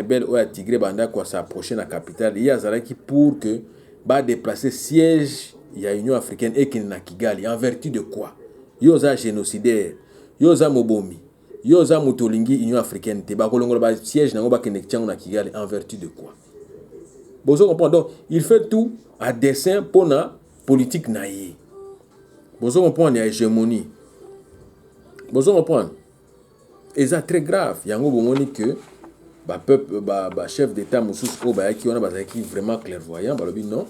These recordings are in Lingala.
rebelle ou à Tigré Banda quoi s'approcher de la capitale, il y a Zaraki pour que va déplacer siège il y a Union africaine et qu'il n'a Kigali en vertu de quoi? Yoza génocidaire, yoza mobomi, yoza mutolingi Union africaine te ba kolongola ba siège na ba kenektiango na Kigali en vertu de quoi? Vous comprenez? Donc il fait tout à dessein pour la politique naïe. Vous comprenez? Il y a hégémonie. Vous comprenez? Et c'est très grave. Il y a un moment que peuple, chef d'État Moussous Oba qui on a qui vraiment clairvoyant, bah le non,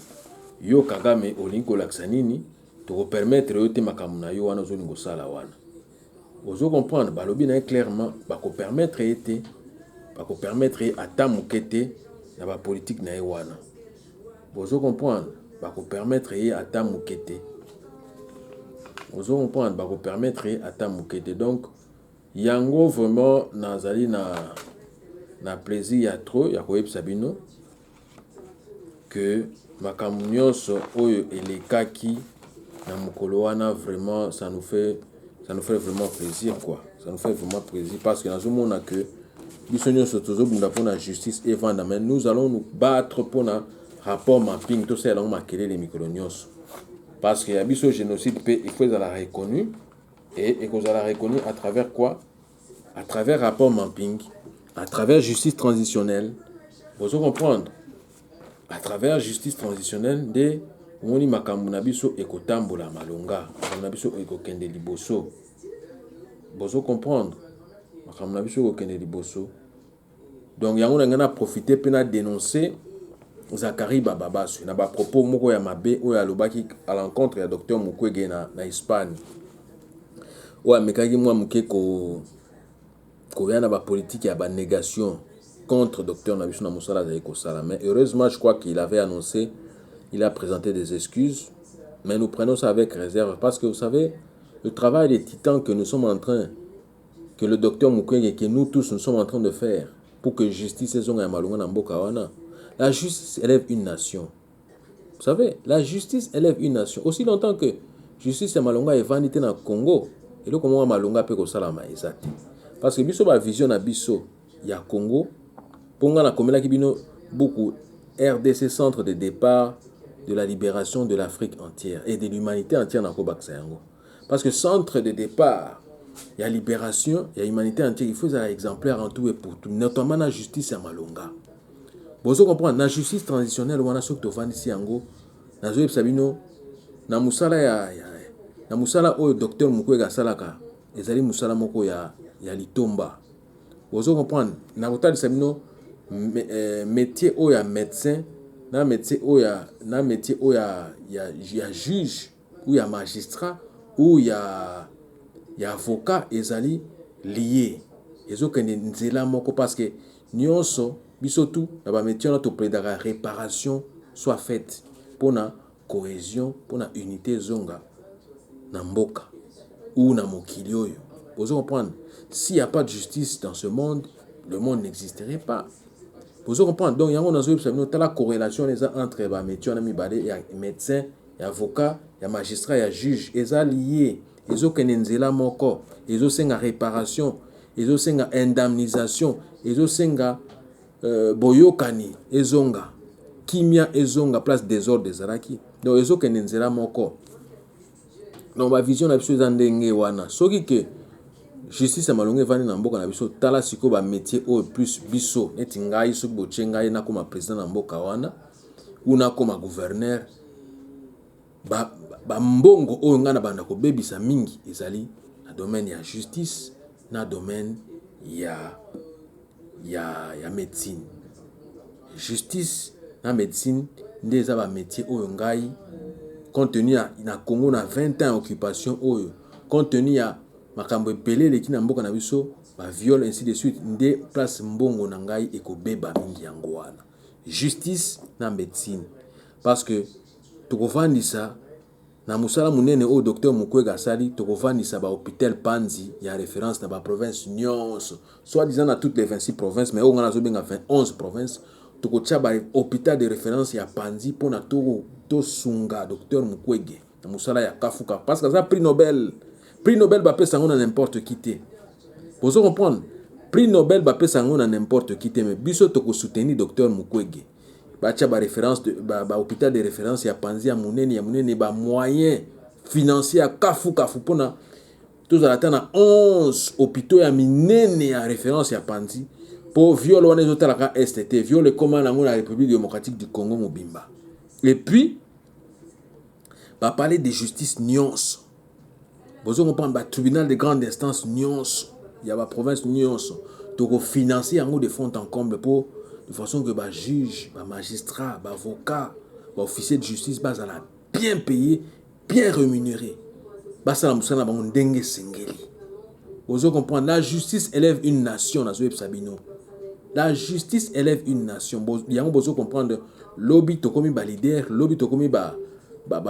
yo Kagame olinko laksanini, to permettre yo te makamuna yo wana zoni ngosala wana. Vous comprendre? Bah le bien clairement, bah ko permettre été, bah ko permettre ata mukete na ba politique na wana. Vous comprendre? Bah ko permettre ata mukete. Vous comprendre? Bah ko permettre ata mukete. Donc yango vraiment nazali na plaisir ya trop ya koyebisa bino que makambo nyonso oyo elekaki na mokolo wana vraiment ça nous fait vraiment plaisir quoi. Ça nous fait vraiment plaisir parce que nazomona que biso nyonso tozobunda mpona justice evanda mais nous allons nous battre mpona rapport mapping tosala yango makelele mikolo nyonso parce que ya biso génocide pe il faut ezala reconnu et ekozala reconnu à travers quoi? À travers rapport mapping, à travers justice transitionnelle. Vous comprendre? À travers justice transitionnelle de moni makambo na biso ekotambola malonga, makambo na biso ekokende liboso. Vous comprendre? Makambo na biso ekokende liboso. Donc yango na ngana profiter pe na dénoncer Zakari Bababasu na ba propos moko ya mabe o ya lobaki à l'encontre ya docteur Mukwege na Espagne. O amekaki mwa muke ko y a politique, il y a une négation contre Dr Nabiso Moussala Zaïkosala. Mais heureusement, je crois qu'il avait annoncé, il a présenté des excuses. Mais nous prenons ça avec réserve. Parce que vous savez, le travail des titans que nous sommes en train, que le docteur Mukwege et que nous tous nous sommes en train de faire pour que justice et la justice élève une nation. Vous savez, la justice élève une nation. Aussi longtemps que justice et Malonga est vanité dans le Congo, et là, comment Malonga peut Salama exact. Parce que biso ba vision na biso ya Congo ponga na komela kibino beaucoup RDC centre de départ de la libération de l'Afrique entière et de l'humanité entière na ko baksa yango. Parce que centre de départ ya libération ya humanité entière il faut être exemplaire en tout et pour tout notamment la justice ya Malonga. Bozo comprendre na justice transitionnelle wana sok to vandisi yango na zo sabino na musala na musala o docteur Mukwege salaka ezali musala moko ya litomba. Vous comprenez? Na kotali sabino métier o ya médecin, na métier o ya juge ou ya magistrat ou ya avocat ezali lié. Ezo kende nzela moko parce que nyonso biso tout na ba métier na to prédara réparation soit faite pour na cohésion, pour na unité zonga na mboka ou na mokili oyo. Vous comprenez? S'il n'y a pas de justice dans ce monde, le monde n'existerait pas. Vous comprenez? Donc, il y a la corrélation entre les métiers, il y a médecin, il y a avocat, il y a magistrat, il y a juge. Ils sont liés. Ils ont une réparation, ils ont une indemnisation, ils ont une boyokani, ils ont kimia, ils ont place des ordres des araki. Donc, ils ont une donc, ma vision est ce que justice ya malonga evandi na mboka na biso tala siko ba métier o plus biso neti ngai soki botie ngai na koma président na mboka wana ou na koma gouverneur ba mbongo oyo nga na banda kobebisa mingi ezali na domaine ya justice na domaine ya médecine. Justice na médecine nde eza ba métier oyo ngai compte tenu na Congo na 20 ans occupation oyo compte tenu ya makambo ebele leki na mboka na biso ba viol ainsi de suite nde place mbongo na ngai ekobeba mingi yango wana justice na médecine parce que tokovandisa na musala munene o docteur Mukwege asali tokovandisa ba hôpital Panzi ya référence na ba province nyonso soit disant na toutes les 26 provinces mais o ngana zo benga 11 provinces tokotia ba hôpital de référence ya Panzi pona to sunga docteur Mukwege na musala ya kafuka parce que ça prix Nobel va pas s'en n'importe qui. Vous comprenez? prix Nobel bapesa yango na n'importe qui te, mais biso toko soutenir docteur Mukwege batia ba référence de ba hôpital de référence ya Panzi ya munene ba moyen financier à kafu pona tous à na 11 hôpitaux ya minene ya référence ya Panzi pour viol wana ezotalaka STT viol comment nango la République démocratique du Congo mobimba. Et puis va parler de justice nyonso. Vous comprendre ba tribunal de grande instance nyonso, il y a ba province nyonso to financer yango de fond en comble pour de façon que ba juge, ba magistrat, ba avocat, ba officier de justice ba la bien payé, bien rémunéré. Ba ça la musana ba ndenge sengeli. Vous comprendre la justice élève une nation na zo Sabino. La justice élève une nation. Il y a besoin de comprendre lobby tokomi ba leader, lobby tokomi ba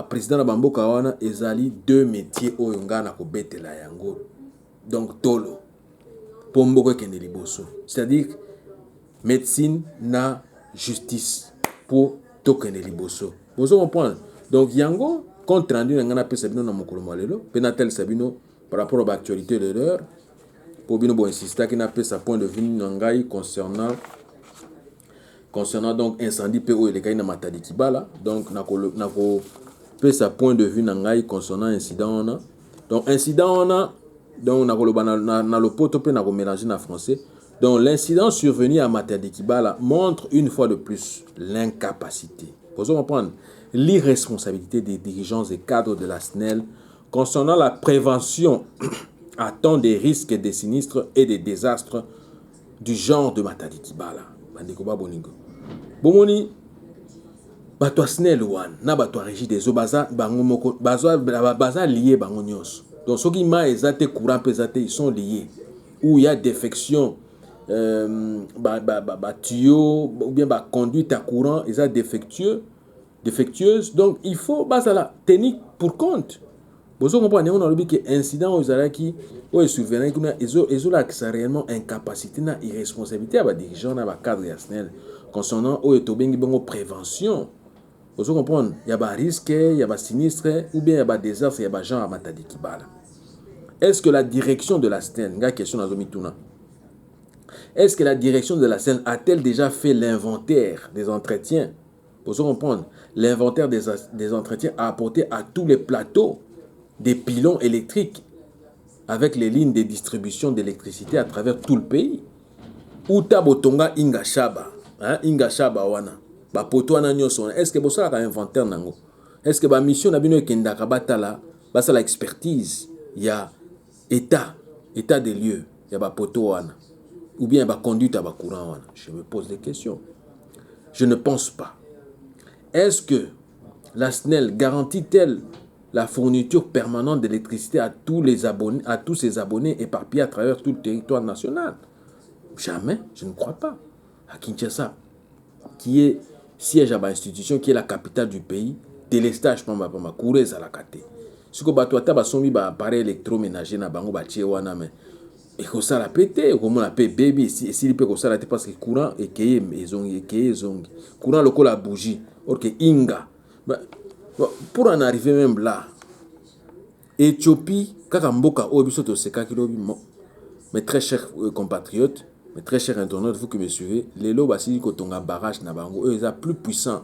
président na bamboka wana ezali deux métiers oyo nga na ko betela yango. Donc tolo pomboko kende liboso. C'est-à-dire médecine na justice pour tokende liboso. Vous comprendre? Donc yango compte rendu nga na pesa bino na mokolo malelo, penatel sabino par rapport à l'actualité de l'heure. Pour bien bon insister qui n'a pas sa point de vue nangai concernant donc incendie PO et les cas na Matadi Kibala donc nako pe sa point de vue nangai concernant incident on a donc incident on a donc nako na le poto pe nako mélanger na français donc l'incident survenu à Matadi Kibala montre une fois de plus l'incapacité, vous comprendre, l'irresponsabilité des dirigeants et cadres de la SNEL concernant la prévention à temps des risques, des sinistres et des désastres du genre de Matadi Kibala. Bandeko ba boningo. Bomoni bato SNEL wan na bato régie des eaux baza bango moko baza lié bango nyos. Donc ceux qui ma ezate courant pesate ils sont liés. Où il y a défection tuyau ou bien conduite à courant ils sont défectueuse donc il faut baza la tenir pour compte. Vous comprenez, on a le que incident aux Araki, où est souverain, ils ont réellement incapacité, na irresponsabilité à dirigeants, à cadre national concernant où est bien prévention. Vous comprenez, il y a des risques, il y a des sinistres, ou bien il y a des désastres, il y a des gens à Matadi Kibala. Est-ce que la direction de la SNEL, une question à Zomituna, est-ce que la direction de la SNEL a-t-elle déjà fait l'inventaire des entretiens? Vous comprenez, l'inventaire des entretiens à apporter à tous les plateaux des pylônes électriques avec les lignes de distribution d'électricité à travers tout le pays. Uta botonga inga shaba, inga shaba wana. Ba poto wana nyoso. Est-ce que bosa ka inventaire nango? Est-ce que ba mission na bino kendaka batala, basa la expertise, ya état des lieux, ya ba poto wana ou bien ba conduite à ba courant wana? Je me pose des questions. Je ne pense pas. Est-ce que la SNEL garantit-elle la fourniture permanente d'électricité à tous ses abonnés éparpillés à travers tout le territoire national? Jamais, je ne crois pas. À Kinshasa, qui est siège à l'institution, qui est la capitale du pays, délestage pour ma coureuse à la kate. Ce que batouata basombi ba appareil électroménager na bango ba wana mais et que ça la pété comme on appelle baby si il peut que ça la parce que courant et que zongi courant le la bougie or que inga pour en arriver même là, Éthiopie, Kakamboka, Obisoto Seka Kilobi, mes très chers compatriotes, mes très chers internautes, vous qui me suivez, les lots basi kotonga barrage na bango, eux ils sont plus puissants.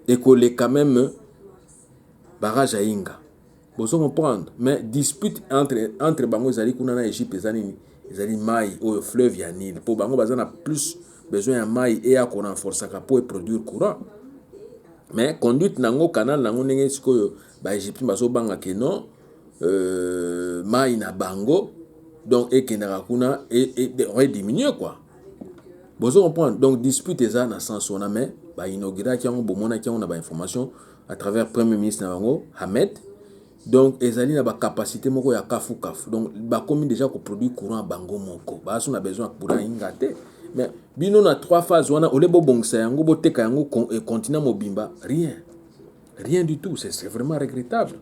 Et qu'on les quand même barrage à Inga. Vous comprendre, mais dispute entre bango zali kuna Égypte zali mai au fleuve ya Nil. Pour bango bazana plus besoin de mai et à qu'on renforce pour produire courant. Mais conduite nango canal nango ndenge sikoyo ba Égypte baso banga ke non mai na bango donc et kendaka kuna et aurait diminué quoi. Bozo comprendre donc dispute eza na sens on a mais ba inaugurer ki yango bomona ki on a ba information à travers premier ministre na bango Ahmed donc ezali na ba capacité moko ya kafu donc ba komi déjà ko produire courant bango moko ba so na besoin courant ingate. Mais bino na trois phases wana ole bo bongsa yango bo teka yango continent mobimba rien du tout, c'est vraiment regrettable.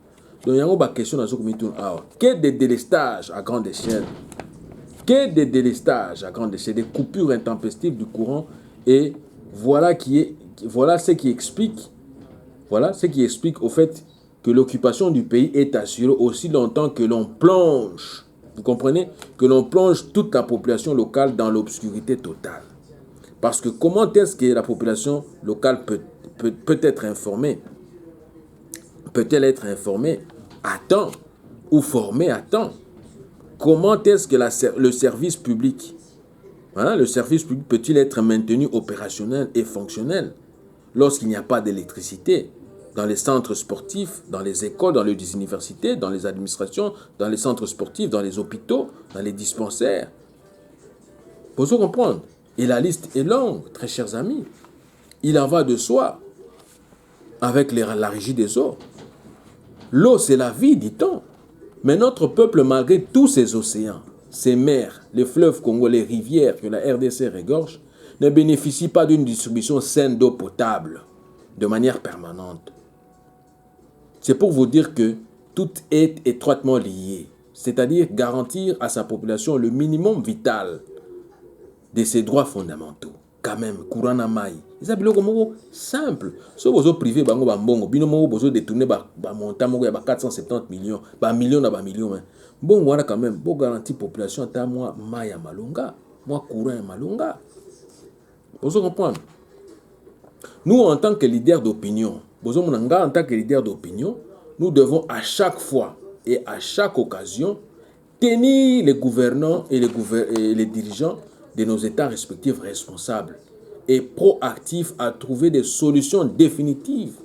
Donc yango ba question na zo komitun awa que des délestages à grande échelle, des coupures intempestives du courant et voilà ce qui explique au fait que l'occupation du pays est assurée aussi longtemps que l'on plonge Vous comprenez? Que l'on plonge toute la population locale dans l'obscurité totale. Parce que comment est-ce que la population locale peut être informée? Peut-elle être informée à temps ou formée à temps? Comment est-ce que le service public, hein, le service public peut-il être maintenu opérationnel et fonctionnel lorsqu'il n'y a pas d'électricité dans les centres sportifs, dans les écoles, dans les universités, dans les administrations, dans les centres sportifs, dans les hôpitaux, dans les dispensaires? Vous pouvez comprendre? Et la liste est longue, très chers amis. Il en va de soi avec la régie des eaux. L'eau, c'est la vie, dit-on. Mais notre peuple, malgré tous ces océans, ces mers, les fleuves congolais, les rivières que la RDC regorge, ne bénéficie pas d'une distribution saine d'eau potable de manière permanente. C'est pour vous dire que tout est étroitement lié, c'est-à-dire garantir à sa population le minimum vital de ses droits fondamentaux. Quand même, courant na mai. Ils biloko moko simple. Si vous avez privé bango bambongo, bino moko bozo détourner ba montant moko ya ba 470 millions, ba millions na ba millions. Bon voilà quand même, bon garantie population ta moi mai ya malunga, moi courant ya malunga. Vous comprenez? Nous en tant que leaders d'opinion, bozo monanga en tant que leaders d'opinion, nous devons à chaque fois et à chaque occasion tenir les gouvernants et les dirigeants de nos États respectifs responsables et proactifs à trouver des solutions définitives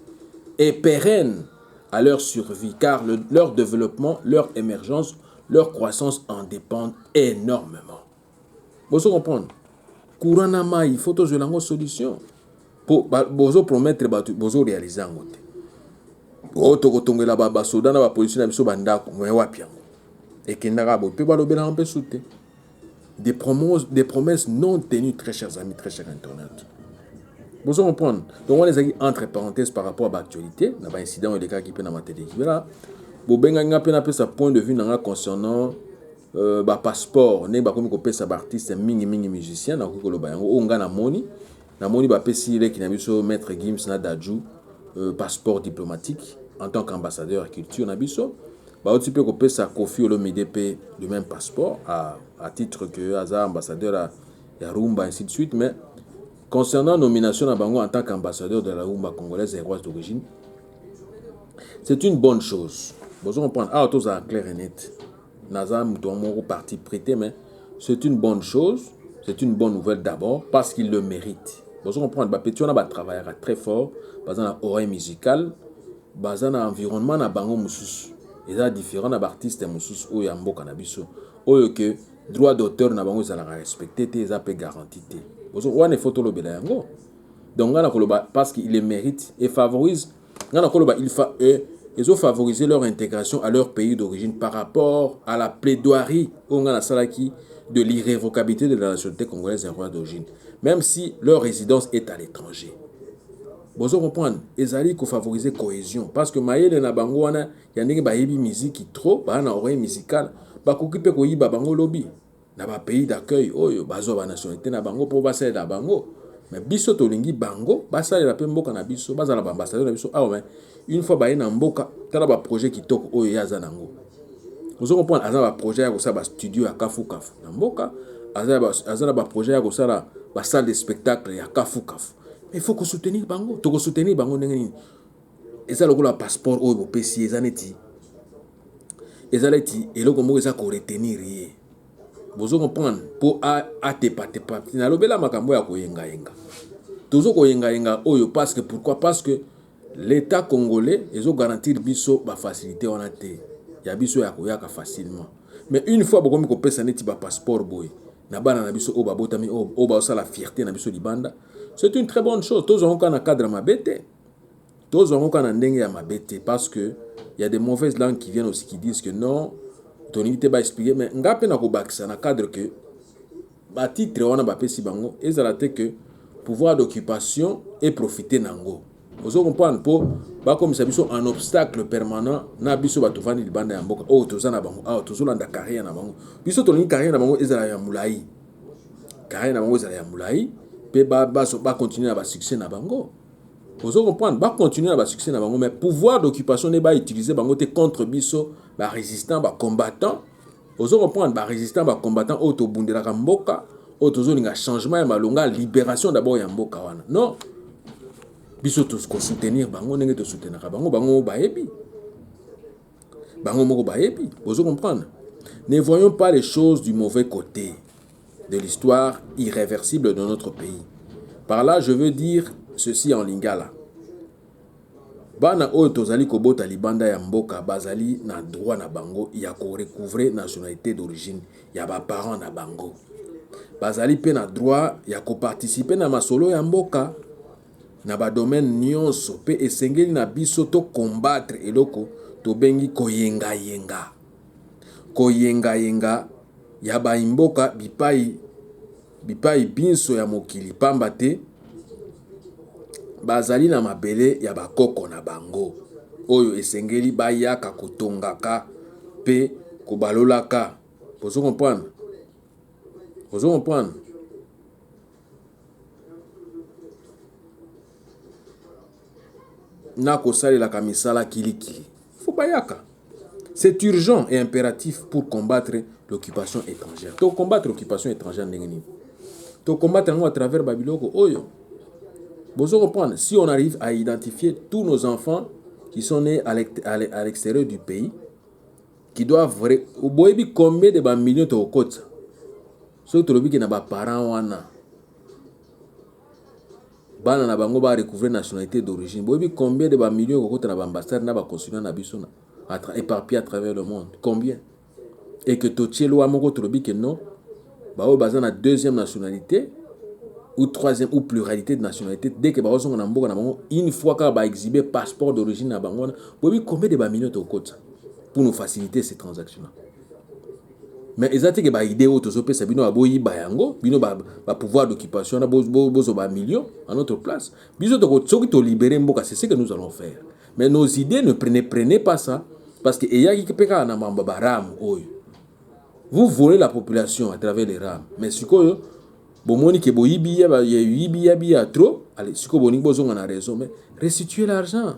et pérennes à leur survie, car leur développement, leur émergence, leur croissance en dépendent énormément. Vous comprenez? Courant na mai, il faut toujours une solution. Pour bozo promettre, bozo réaliser en côté. Otokotongela ba soda na ba police na biso bandako, mais wapi yango. Et kendaka bo pe ba lobela un peu souté. Des promesses non tenues, très chers amis, très chers internautes. Vous comprenez? Donc, on les a dit entre parenthèses par rapport à l'actualité. Il y a un incident où les cas qui peuvent dans télé. Vous avez sa point de vue concernant le passeport. Vous avez un artiste, un musicien. Vous avez un moni. Na moni ba pesi le qui na biso maître Gims na Dadju passeport diplomatique en tant qu'ambassadeur à culture na biso. Ba aussi peut couper sa Kofi Olomide le même passeport à titre que Hazard ambassadeur à Rumba ainsi de suite. Mais concernant nomination à Bango en tant qu'ambassadeur de la Rumba congolaise et roi d'origine, c'est une bonne chose. Vous comprenez? Ah, tout ça clair et net. Nazar Moutoumoro parti prêté, mais c'est une bonne chose. C'est une bonne nouvelle d'abord parce qu'il le mérite. Vous comprenez? Pétion a travaillé très fort dans l'oreille musicale, dans l'environnement na Bango Moussous. Il y a différents artistes Moussous ou Yambo Canabiso. Ou que droit d'auteur na Bango za respecté, ils ont garanti. Vous voyez les photos de Yango. Donc, parce qu'il les mérite et favorise, ils ont favorisé leur intégration à leur pays d'origine par rapport à la plaidoirie de l'irrévocabilité de la nationalité congolaise et roi d'origine, même si leur résidence est à l'étranger. Vous comprenez? Ils allaient favoriser la cohésion. Parce que Maïle na bango wana, il y a des musique qui trop, na oreille musicale, bakokipe ko yiba bango lobby. Na ba pays d'accueil, oyo bazo ba nationalité na bango pour basser la bango. Mais biso tolingi bango, basser la pe mboka na biso, bazala ba ambassadeur na biso. Ah ouais, une fois ba na mboka, tala ba projet qui tok oyo yaza nango. Vous comprenez? Azala ba projet ya ko sa ba studio ya kafu kafu. Na mboka, azala ba projet ya ko sa ba salle de spectacle ya kafu kafu. Mais il faut que soutenir bango, to ko soutenir bango ndenge nini. Eza lokola passeport oyo bo pesi ezaneti. Ezaleti eloko moko eza ko retenir ye. Vous comprenez? Pour atepa na lobela makambo ya koyenga yenga. Tozo koyenga yenga oyo parce que pourquoi? Parce que l'État congolais ils ont garanti biso ba facilité on a té. Ya biso ya koyaka facilement. Mais une fois bokomi ko pesa neti ba passeport boy. Na bana na biso o ba botami o ba la fierté na biso libanda. C'est une très bonne chose. Tozo on kana cadre mabete. Tozo on kana ndenge ya mabete parce que il y a des mauvaises langues qui viennent aussi qui disent que non Tony te ba expliquer mais ngape na ko bakisa na cadre que ba titre wana ba pesi bango ezalate que pouvoir d'occupation et profiter nango. Vous comprenez pour ba comme ça biso un obstacle permanent na biso ba tovani libanda ya mboka oh tozana bango ah tozolanda carrière na bango biso toni carrière na bango ezala ya mulai carrière na bango ezala ya mulai pe ba continuer na ba succès na bango. Vous comprenez ba continuer na ba succès na bango mais pouvoir d'occupation ne ba utiliser bango te contre biso ba résistant ba combattant Ozo comprendre ba résistant ba combattant auto bundelaka mboka, auto zolinga changement ya malonga, libération d'abord ya mboka wana. Non. Biso tous ko soutenir bango ndenge to soutenir bango bango baebi. Bango moko baebi. Ozo comprendre. Ne voyons pas les choses du mauvais côté de l'histoire irréversible de notre pays. Par là, je veux dire ceci en lingala. Bana oyo tozali kobota libanda ya mboka bazali na droit na bango ya ko recouvrer nationalité d'origine ya ba parents na bango. Bazali pe na droit ya ko participer na masolo ya mboka na ba domaine nyonso pe esengeli na biso to combattre eloko to bengi koyenga yenga. Koyenga yenga ya ba mboka bipai binso ya mokili pamba te bazali na mabele ya bakoko na bango oyo esengeli bayaka kotongaka pe kobalolaka. Pozo comprendre? Pozo comprendre? Na kosalelaka misala kilikili. Faut bayaka. C'est urgent et impératif pour combattre l'occupation étrangère. To combattre l'occupation étrangère ndenge nini? To combattre à travers babiloko oyo. Vous comprendre, si on arrive à identifier tous nos enfants qui sont nés à l'extérieur du pays, qui doivent combien de millions de côtes, ceux qui n'ont pas parents wana, bana na bango ba recouvrer nationalité d'origine, combien de millions de côtes na ambassade na ba consulat na biso na éparpillés à travers le monde, combien? Et que totielo amoko tolobi que non, ba o bazana deuxième nationalité ou troisième ou pluralité de nationalité dès que bazo ngana mboka na bango une fois ka ba exhiber passeport d'origine na bango bobi combien de millions de côtes pour nous faciliter ces transactions là. Mais ezati ke ba idée auto zo pesa bino aboyi bayango bino ba pouvoir d'occupation na bozo ba millions à notre place biso to soki to libérer mboka, c'est ce que nous allons faire. Mais nos idées ne prenez pas ça parce que eyaki peka na mamba baram oyo. Vous volez la population à travers les rames, mais sikoyo bomoni ke boyibi ya trop, allez siko boni bozonga na raison, mais restituez l'argent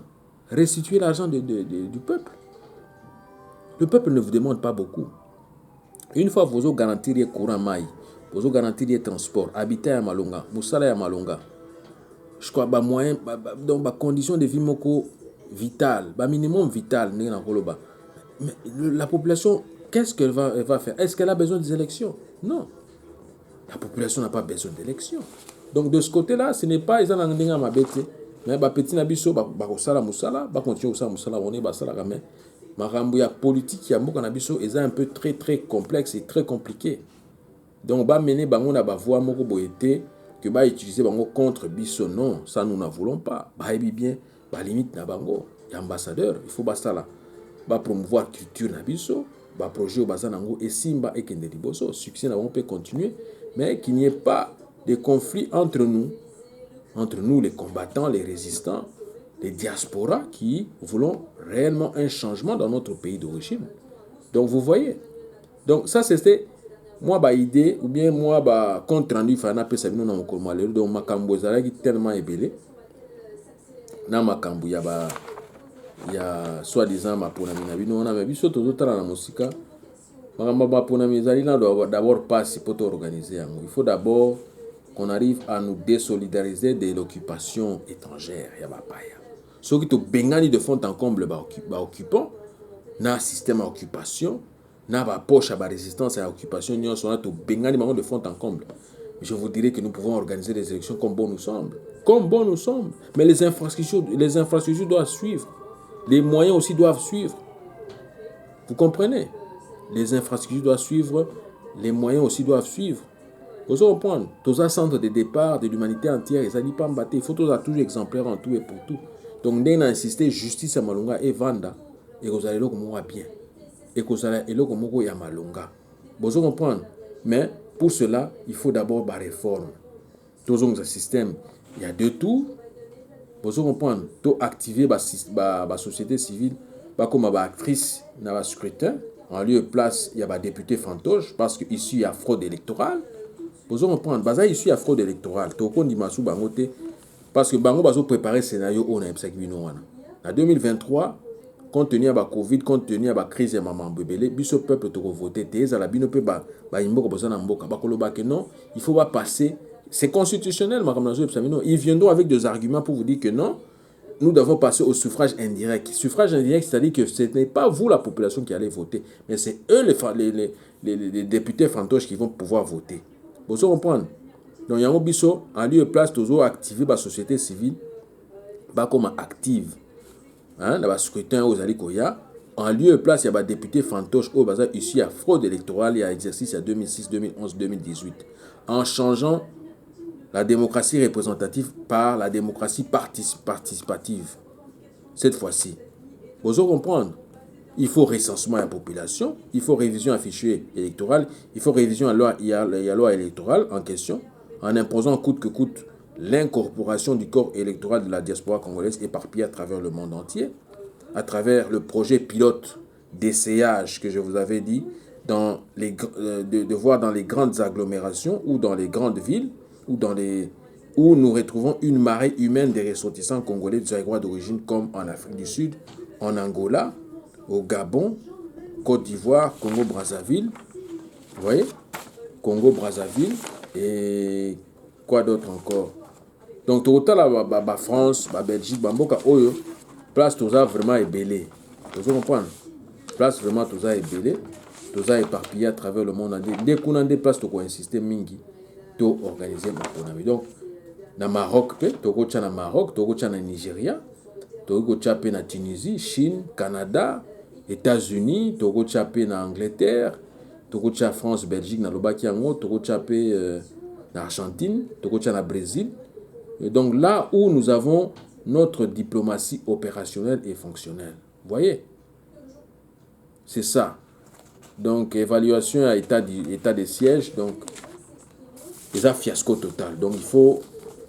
du peuple. Le peuple ne vous demande pas beaucoup. Une fois vous garantir courant maï, vous garantir transport, habitat à malonga, musala à malonga. Je crois ba moyen donc ba condition de vie moko vital, ba minimum vital n'est na koloba. Mais la population, qu'est-ce qu'elle va faire? Est-ce qu'elle a besoin des élections? Non. La population n'a pas besoin d'élections. Donc de ce côté-là, ce n'est pas ils en ont ma bête, mais ba petit na biso ba sala musala, ba continuer ça musala on est ba sala mais marambo ya politique ya mboka na biso est un peu très complexe et très compliqué. Donc ba mener bango na ba voix moko boyete que ba utiliser bango contre biso, non, ça nous n'en voulons pas. Ba ebi bien ba limite na bango, ya ambassadeur, il faut ba sala ba promouvoir culture na biso, ba projet au bazan nango et simba et kende liboso, succès na on peut continuer. Mais qu'il n'y ait pas de conflit entre nous les combattants, les résistants, les diasporas qui voulons réellement un changement dans notre pays d'origine. Donc vous voyez. Donc ça c'était moi ba idée ou bien moi ba compte rendu fana pe sabino na mokolo malero donc makambo ezalaki tellement ébélé na makambo ya soi-disant maponami na bino na biso tozotala na musika. D'abord passer pour organiser. Il faut d'abord qu'on arrive à nous désolidariser de l'occupation étrangère. Ceux qui te bengani de fond en comble occupant, na système à occupation, na ba poche à ba résistance à l'occupation, nous sommes te bengani de fond en comble. Je vous dirais que nous pouvons organiser des élections comme bon nous semble. Comme bon nous semble. Mais les infrastructures doivent suivre. Les moyens aussi doivent suivre. Vous comprenez? Les infrastructures doivent suivre, les moyens aussi doivent suivre. Vous comprenez? Tous les centres de départ de l'humanité entière, ils n'ont pas battu. Il faut toujours exemplaires en tout et pour tout. Donc, nous avons insisté justice à Malonga et Vanda, et vous allez le bien. Et vous allez le à Malonga. Vous comprenez? Mais pour cela, il faut d'abord des réformes. Tous un système, il y a deux tours. Vous comprenez? Tout activer la société civile, comme actrice dans le scrutin. En lieu et place, il y a des députés fantoches parce qu'ici, il y a fraude électorale. Vous comprenez? Ici, il y a fraude électorale. Parce que Bango va préparer le scénario en 2023. compte tenu à Covid, compte tenu à la crise de maman bébé, biso peuple to voter à la bino pe ba imboka besoin mboka ba koloba que non, il faut pas passer, c'est constitutionnel ils viendront avec des arguments pour vous dire que non, nous devons passer au suffrage indirect. Suffrage indirect, c'est-à-dire que ce n'est pas vous la population qui allez voter, mais c'est eux les députés fantoches qui vont pouvoir voter. Vous comprenez? Donc yango biso en lieu de place toujours activer la société civile ba comme active. Hein, dans le scrutin aux Alikoya, en lieu et place, il y a des députés fantoches au bazar ici à fraude électorale et à exercice à 2006, 2011, 2018. En changeant la démocratie représentative par la démocratie participative. Cette fois-ci. Vous comprenez? Il faut recensement à la population, il faut révision à fichier électoral, il faut révision à la loi électorale en question, en imposant coûte que coûte l'incorporation du corps électoral de la diaspora congolaise éparpillée à travers le monde entier, à travers le projet pilote d'essayage que je vous avais dit, de voir dans les grandes agglomérations ou dans les grandes villes, où nous retrouvons une marée humaine des ressortissants congolais de d'origine comme en Afrique du Sud, en Angola, au Gabon, Côte d'Ivoire, Congo-Brazzaville, vous voyez, Congo-Brazzaville et quoi d'autre encore. Donc, total la France, la Belgique, Bamboka, Oyo, place tout ça vraiment ébélé. Vous comprenez? Place vraiment tout ça ébélé, tout ça éparpillé à travers le monde entier. Dès qu'on a des places, tu peux insister mingi, tu organiser ma économie. Donc, dans Maroc, tu peux na Maroc, tu peux na Nigeria, tu peux na Tunisie, Chine, Canada, États-Unis, tu peux na Angleterre, tu peux na France, Belgique, na Lobakiango, tu peux na Argentine, tu peux na Brésil. Et donc là où nous avons notre diplomatie opérationnelle et fonctionnelle. Vous voyez? C'est ça. Donc, évaluation à état de siège. Donc, c'est un fiasco total. Donc, il faut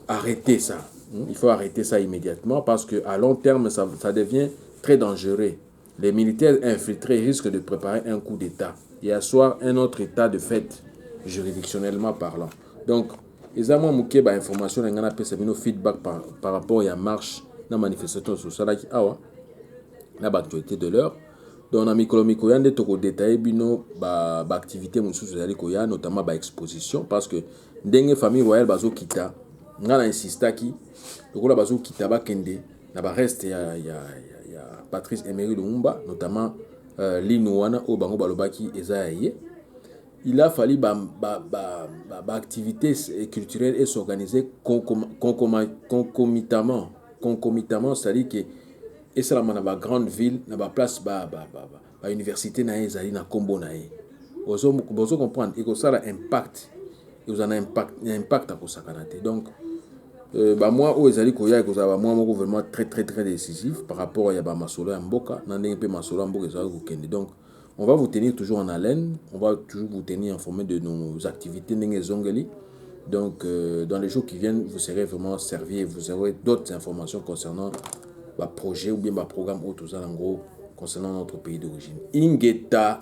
arrêter ça. Il faut arrêter ça immédiatement parce qu'à long terme, ça devient très dangereux. Les militaires infiltrés risquent de préparer un coup d'État et asseoir un autre état de fait, juridictionnellement parlant. Donc, les amants mouké ba information na ngana pesa bino feedback par rapport à la marche na manifestation sociale qui awa na ba actualité de l'heure. Donc na mikolo yande to ko détailler bino ba activité mususu zali ko ya notamment ba exposition parce que ndenge famille royale bazo kita ngana insista ki lokola bazo kita ba kende na ba reste ya Patrice Emery Lumumba notamment Linouana o bango balobaki eza ye. Il a fallu activités culturelles et s'organiser concomitamment, c'est-à-dire que et ça dans la grande ville, dans la place ba université na ezali na kombo na e. Vous comprendre et que ça a impact et vous en impact à kosakanate. Donc moi au ezali koya que ça va moi vraiment très décisif par rapport à ba masolo ya mboka na ndenge pe masolo ya mboka ezali kokende. Donc on va vous tenir toujours en haleine, on va toujours vous tenir informé de nos activités. Donc, dans les jours qui viennent, vous serez vraiment servi et vous aurez d'autres informations concernant le projet ou bien le programme ou tout ça, en gros, concernant notre pays d'origine. Ingeta.